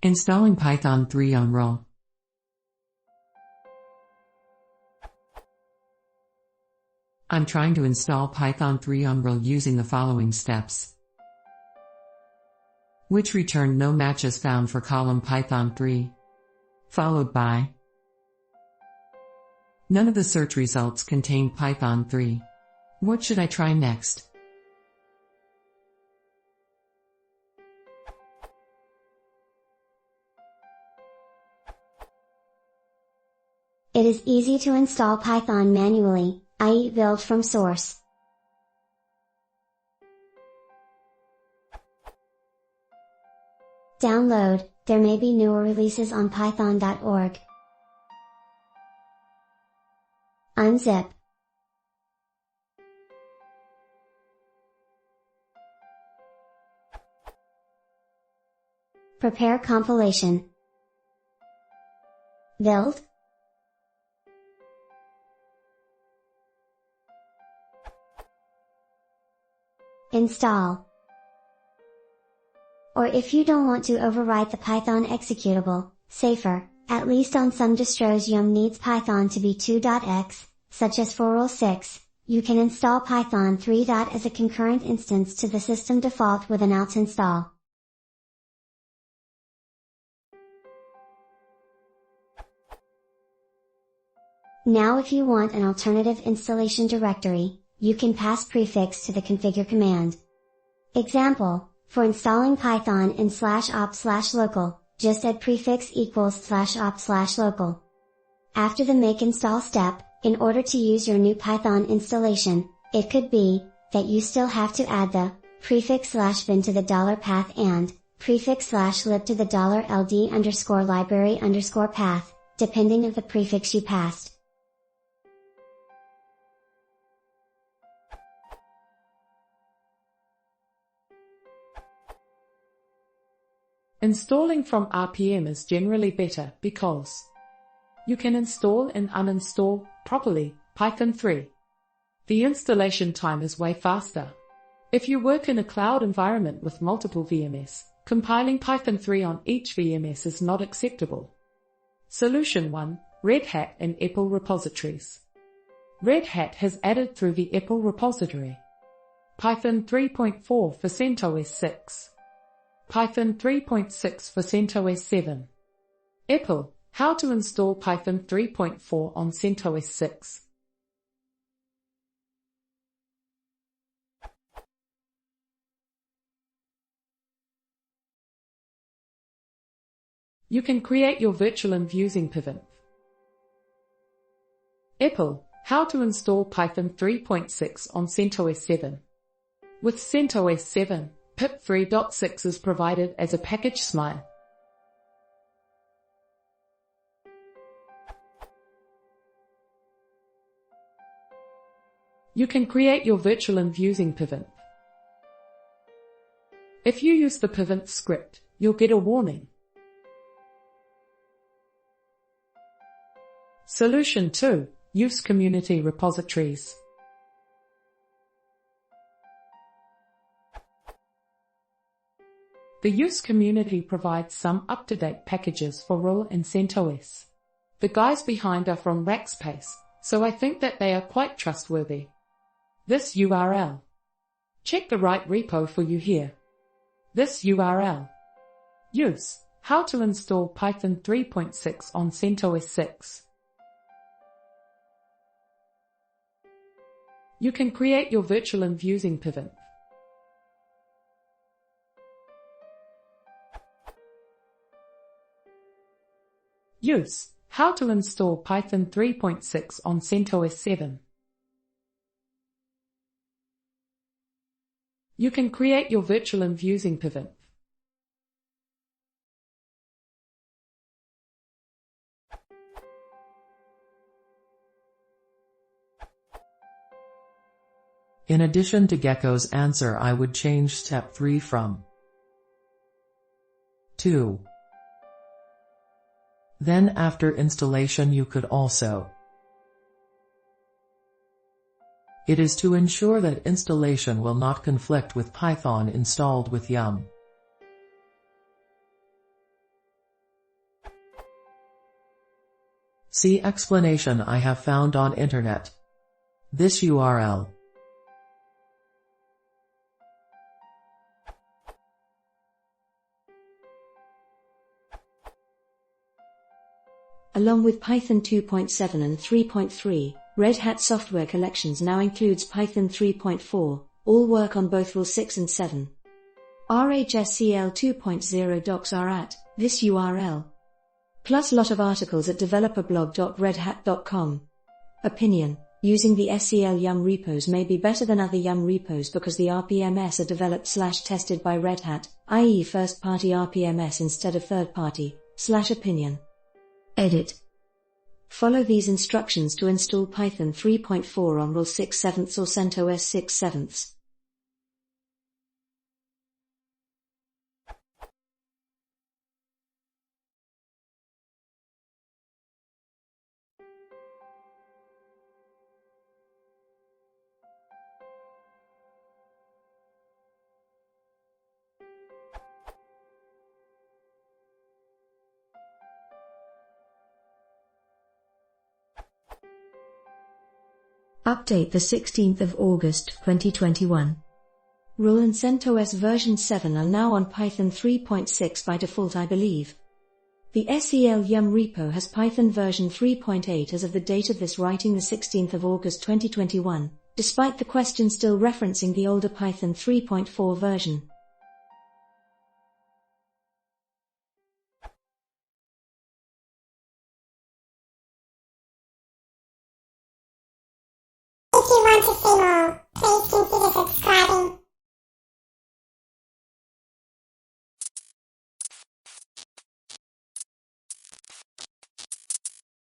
Installing Python 3 on RHEL. I'm trying to install Python 3 on RHEL using the following steps. Which return no matches found for column Python 3. Followed by none of the search results contain Python 3. What should I try next? It is easy to install Python manually, i.e. build from source. Download, there may be newer releases on python.org. Unzip. Prepare compilation. Build. Install. Or if you don't want to overwrite the Python executable, safer, at least on some distros Yum needs Python to be 2.x, such as for RHEL 6, you can install Python 3. As a concurrent instance to the system default with an out install. Now if you want an alternative installation directory, you can pass prefix to the configure command. Example, for installing Python in /op/local, just add prefix equals /op/local. After the make install step, in order to use your new Python installation, it could be that you still have to add the prefix /bin to the $path and prefix /lib to the $ld_library_path, depending on the prefix you passed. Installing from RPM is generally better because you can install and uninstall properly Python 3. The installation time is way faster. If you work in a cloud environment with multiple VMS, compiling Python 3 on each VMS is not acceptable. Solution 1. Red Hat and RHEL repositories. Red Hat has added through the RHEL repository Python 3.4 for CentOS 6. Python 3.6 for CentOS 7. RHEL, how to install Python 3.4 on CentOS 6. You can create your virtual env using pivot. RHEL, how to install Python 3.6 on CentOS 7. With CentOS 7, pip 3.6 is provided as a package SMILE. You can create your virtual env using pivot. If you use the pivot script, you'll get a warning. Solution 2. Use community repositories. The use community provides some up-to-date packages for RHEL and CentOS. The guys behind are from Rackspace, so I think that they are quite trustworthy. This URL. Check the right repo for you here. This URL. Use. How to install Python 3.6 on CentOS 6. You can create your virtual env using pivot. Use. How to install Python 3.6 on CentOS 7. You can create your virtual env using pivot. In addition to Gecko's answer, I would change step 3 from 2. Then after installation you could also. It is to ensure that installation will not conflict with Python installed with Yum. See explanation I have found on internet. This URL. Along with Python 2.7 and 3.3, Red Hat Software Collections now includes Python 3.4, all work on both RHEL 6 and 7. RHEL 2.0 docs are at this URL. Plus lot of articles at developerblog.redhat.com. Opinion: using the SEL Yum repos may be better than other Yum repos because the RPMS are developed/tested by Red Hat, i.e. first-party RPMS instead of third-party/opinion. Edit. Follow these instructions to install Python 3.4 on RHEL 6/7 or CentOS 6/7. Update the 16th of August 2021. RHEL and CentOS version 7 are now on Python 3.6 by default, I believe. The SEL Yum repo has Python version 3.8 as of the date of this writing, the 16th of August 2021, despite the question still referencing the older Python 3.4 version. If you want to see more, please consider subscribing.